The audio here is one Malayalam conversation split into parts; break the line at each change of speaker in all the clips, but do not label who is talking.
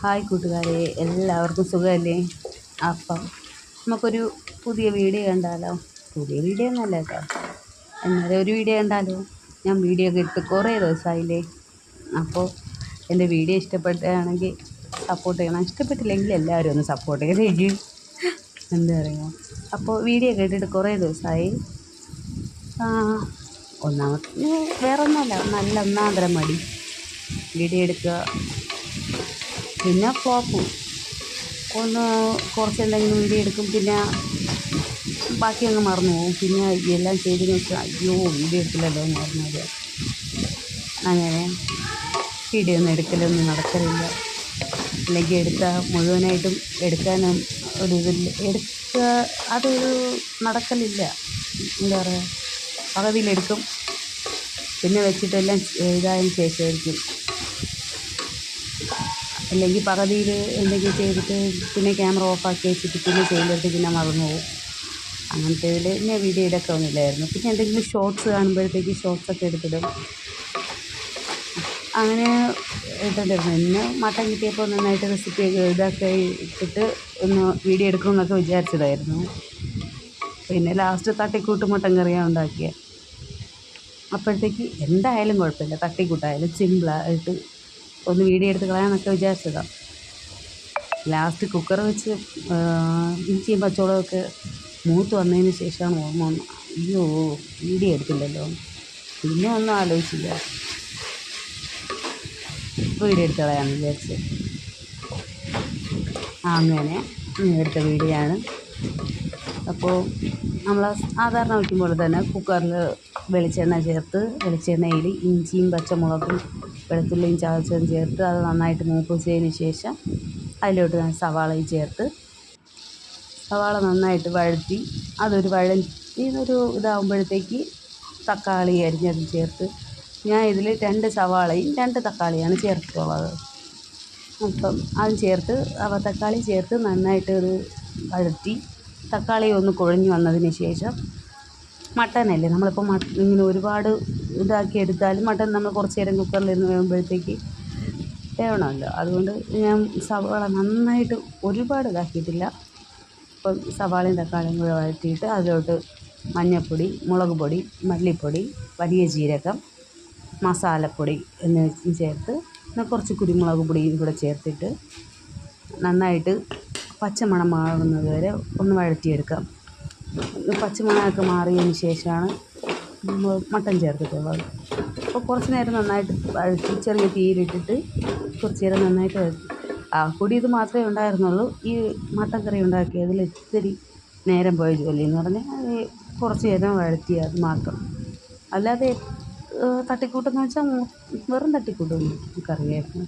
ഹായ് കൂട്ടുകാരെ, എല്ലാവർക്കും സുഖമല്ലേ? അപ്പം നമുക്കൊരു പുതിയ വീഡിയോ കണ്ടാലോ? പുതിയ വീഡിയോ ഒന്നുമല്ല കേട്ടോ, എന്നാലും ഒരു വീഡിയോ കണ്ടാലോ? ഞാൻ വീഡിയോ ഒക്കെ ഇട്ട് കുറേ ദിവസമായില്ലേ. അപ്പോൾ എൻ്റെ വീഡിയോ ഇഷ്ടപ്പെടുകയാണെങ്കിൽ സപ്പോർട്ട് ചെയ്യണം, ഇഷ്ടപ്പെട്ടില്ലെങ്കിൽ എല്ലാവരും ഒന്ന് സപ്പോർട്ട് ചെയ്തേക്ക്. എന്താ പറയുക, അപ്പോൾ വീഡിയോ കേട്ടിട്ട് കുറേ ദിവസമായി. ഒന്നാമത്തെ വേറെ ഒന്നുമല്ല, നല്ല ഒന്നാന്തരം മടി. വീഡിയോ എടുക്കുക, പിന്നെ ഫ്ലോപ്പും കുറച്ച് എന്തെങ്കിലും വീഡിയോ എടുക്കും, പിന്നെ ബാക്കി അങ്ങ് മറന്നു പോകും. പിന്നെ എല്ലാം ചെയ്തതിന് വെച്ചാൽ അയ്യോ വീഡിയോ എടുക്കില്ലല്ലോ എന്ന് പറഞ്ഞാൽ അങ്ങനെ വീഡിയോ ഒന്നും എടുക്കലൊന്നും നടക്കലില്ല. അല്ലെങ്കിൽ എടുത്താൽ മുഴുവനായിട്ടും എടുക്കാനും ഒരു ഇതില്ല, എടുക്കുക അതൊരു നടക്കലില്ല. എന്താ പറയുക, പകുതിയിലെടുക്കും, പിന്നെ വെച്ചിട്ടെല്ലാം ഇതായതിന് ശേഷമായിരിക്കും. അല്ലെങ്കിൽ പകുതിയിൽ എന്തെങ്കിലും ചെയ്തിട്ട് പിന്നെ ക്യാമറ ഓഫാക്കി വെച്ചിട്ട് പിന്നെ ചെയ്യുമ്പോഴത്തേക്ക് പിന്നെ മറന്നു പോകും. അങ്ങനത്തെ ഇതിൽ ഞാൻ വീഡിയോ എടുക്കുകയൊന്നുമില്ലായിരുന്നു. പിന്നെ എന്തെങ്കിലും ഷോർട്സ് കാണുമ്പോഴത്തേക്ക് ഷോർട്സൊക്കെ എടുത്തിടും. അങ്ങനെ ഇട്ടിട്ടുണ്ടായിരുന്നു. ഇന്ന് മട്ടൻ കിട്ടിയപ്പോൾ നന്നായിട്ട് റെസിപ്പിയൊക്കെ ഇതൊക്കെ ഇട്ടിട്ട് ഒന്ന് വീഡിയോ എടുക്കുമെന്നൊക്കെ വിചാരിച്ചതായിരുന്നു. പിന്നെ ലാസ്റ്റ് തട്ടിക്കൂട്ട് മട്ടൻ കറിയാണ് ഉണ്ടാക്കിയത്. അപ്പോഴത്തേക്ക് എന്തായാലും കുഴപ്പമില്ല, തട്ടിക്കൂട്ടായാലും സിമ്പിളായിട്ട് ഒന്ന് വീഡിയോ എടുത്ത് കളയാമെന്നൊക്കെ വിചാരിച്ചതാണ്. ലാസ്റ്റ് കുക്കർ വെച്ച് ഇഞ്ചിയും പച്ചമുളകൊക്കെ മൂത്ത് വന്നതിന് ശേഷമാണ് ഓർമ്മ വന്നത്, അയ്യോ വീഡിയോ എടുത്തില്ലല്ലോ. പിന്നെ ഒന്നും ആലോചിച്ചില്ല, വീഡിയോ എടുത്ത് കളയാമെന്ന് വിചാരിച്ച് അങ്ങനെ എടുത്ത വീഡിയോ ആണ്. അപ്പോൾ നമ്മൾ സാധാരണ വയ്ക്കുമ്പോൾ തന്നെ കുക്കറിൽ വെളിച്ചെണ്ണ ചേർത്ത്, വെളിച്ചെണ്ണയിൽ ഇഞ്ചിയും പച്ചമുളകും വെളുത്തുള്ളിയും ചതച്ചതും ചേർത്ത് അത് നന്നായിട്ട് മൂപ്പിച്ചതിന് ശേഷം അതിലോട്ട് സവാളയും ചേർത്ത് സവാള നന്നായിട്ട് വഴറ്റി അതൊരു ഇതാകുമ്പോഴത്തേക്ക് തക്കാളി അരിഞ്ഞത് ചേർത്ത്, ഞാൻ ഇതിൽ 2 സവാളയും 2 തക്കാളിയാണ് ചേർത്തിട്ടുള്ളത്. അപ്പം അത് ചേർത്ത് തക്കാളി ചേർത്ത് നന്നായിട്ട് അത് വഴറ്റി തക്കാളി ഒന്ന് കുഴഞ്ഞു വന്നതിന് ശേഷം മട്ടനല്ലേ, നമ്മളിപ്പോൾ ഇങ്ങനെ ഒരുപാട് ഇതാക്കി എടുത്താലും മട്ടൻ നമ്മൾ കുറച്ച് നേരം കുക്കറിലിരുന്ന് വേകുമ്പോഴത്തേക്ക് വേവണമല്ലോ. അതുകൊണ്ട് ഞാൻ സവാള നന്നായിട്ട് ഒരുപാട് ഇതാക്കിയിട്ടില്ല. അപ്പം സവാളയും തക്കാളിയും കൂടെ വഴറ്റിയിട്ട് അതിലോട്ട് മഞ്ഞൾപ്പൊടി, മുളക് പൊടി, മല്ലിപ്പൊടി, വലിയ ജീരകം, മസാലപ്പൊടി എന്നിവ ചേർത്ത് പിന്നെ കുറച്ച് കുരുമുളക് പൊടിയും കൂടെ ചേർത്തിട്ട് നന്നായിട്ട് പച്ചമണം മാറുന്നത് വരെ ഒന്ന് വഴറ്റിയെടുക്കാം. പച്ചമണമൊക്കെ മാറിയതിന് ശേഷമാണ് നമ്മൾ മട്ടൻ ചേർത്തിട്ടുള്ളത്. അപ്പോൾ കുറച്ച് നേരം നന്നായിട്ട് വഴറ്റി ചെറിയ തീയിലിട്ടിട്ട് കുറച്ച് നേരം നന്നായിട്ട് വഴറ്റി. കൂടി ഇത് മാത്രമേ ഉണ്ടായിരുന്നുള്ളൂ ഈ മട്ടൻ കറി ഉണ്ടാക്കിയതിൽ ഇത്തിരി നേരം പോയ ജോലി എന്ന് പറഞ്ഞാൽ കുറച്ച് നേരം വഴറ്റി, അത് മാത്രം. അല്ലാതെ തട്ടിക്കൂട്ടെന്ന് വെച്ചാൽ വെറും തട്ടിക്കൂട്ടൊന്നും കറിയായിരുന്നു.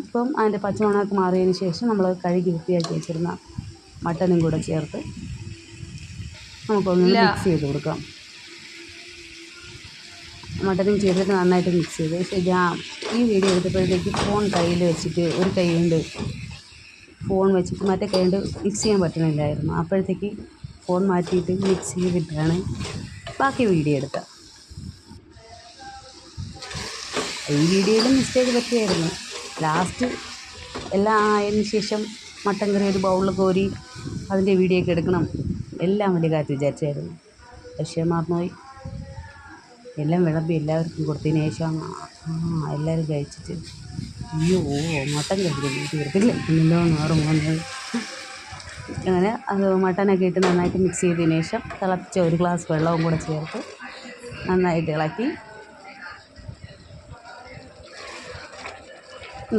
ഇപ്പം അതിൻ്റെ പച്ചമണമൊക്കെ മാറിയതിന് ശേഷം നമ്മൾ കഴുകി വൃത്തിയാക്കി വെച്ചിരുന്ന മട്ടനും കൂടെ ചേർത്ത് നമുക്കൊന്ന് മിക്സ് ചെയ്ത് കൊടുക്കാം. മട്ടനും ചേർത്തിട്ട് നന്നായിട്ട് മിക്സ് ചെയ്ത്. പക്ഷേ ഞാൻ ഈ വീഡിയോ എടുത്തപ്പോഴത്തേക്ക് ഫോൺ കയ്യിൽ വെച്ചിട്ട് ഒരു കൈ കൊണ്ട് ഫോൺ വെച്ചിട്ട് മറ്റേ കൈ കൊണ്ട് മിക്സ് ചെയ്യാൻ പറ്റണില്ലായിരുന്നു. അപ്പോഴത്തേക്ക് ഫോൺ മാറ്റിയിട്ട് മിക്സ് ചെയ്തിട്ടാണ് ബാക്കി വീഡിയോ എടുത്തത്. ഈ വീഡിയോയിലും മിസ്റ്റേക്ക് പറ്റിയായിരുന്നു. ലാസ്റ്റ് എല്ലാം ആയതിന് ശേഷം മട്ടൻ കറി ഒരു ബൗളിൽ കോരി അതിൻ്റെ വീഡിയോ ഒക്കെ എടുക്കണം എല്ലാം വലിയ കാറ്റ് വിചാരിച്ചായിരുന്നു. പക്ഷേ മറന്നുപോയി. എല്ലാം വിളമ്പി എല്ലാവർക്കും കൊടുത്തതിന് ശേഷം എല്ലാവരും കഴിച്ചിട്ട് അയ്യോ മട്ടൻ കഴിച്ചിട്ട് തീർത്തില്ല എന്നല്ലോ ഓർമ്മ വന്നത്. അങ്ങനെ അത് മട്ടനൊക്കെ ഇട്ട് നന്നായിട്ട് മിക്സ് ചെയ്തതിന് ശേഷം തിളപ്പിച്ച ഒരു ഗ്ലാസ് വെള്ളവും കൂടെ ചേർത്ത് നന്നായിട്ട് ഇളക്കി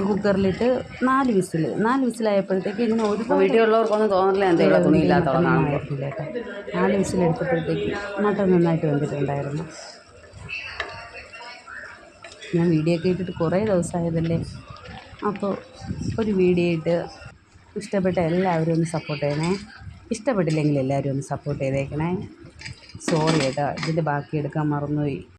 കുക്കറിലിട്ട് 4 വിസിലായപ്പോഴത്തേക്ക് ഇങ്ങനെ ഒരു
വീഡിയോ ഉള്ളവർക്കൊന്നും തോന്നില്ല എന്തെങ്കിലും തുണിയില്ലാത്തവരാണെന്നില്ല
കേട്ടോ. 4 വിസിലെടുത്തപ്പോഴത്തേക്ക് മട്ടൻ നന്നായിട്ട് വെന്തിട്ടുണ്ടായിരുന്നു. ഞാൻ വീഡിയോ ഒക്കെ ഇട്ടിട്ട് കുറേ ദിവസമായതല്ലേ, അപ്പോൾ ഒരു വീഡിയോ ഇട്ട് ഇഷ്ടപ്പെട്ട എല്ലാവരും ഒന്ന് സപ്പോർട്ട് ചെയ്യണേ. ഇഷ്ടപ്പെട്ടില്ലെങ്കിൽ എല്ലാവരും ഒന്ന് സപ്പോർട്ട് ചെയ്തേക്കണേ. സോറി കേട്ടോ, ഇതിൻ്റെ ബാക്കി എടുക്കാൻ മറന്നുപോയി.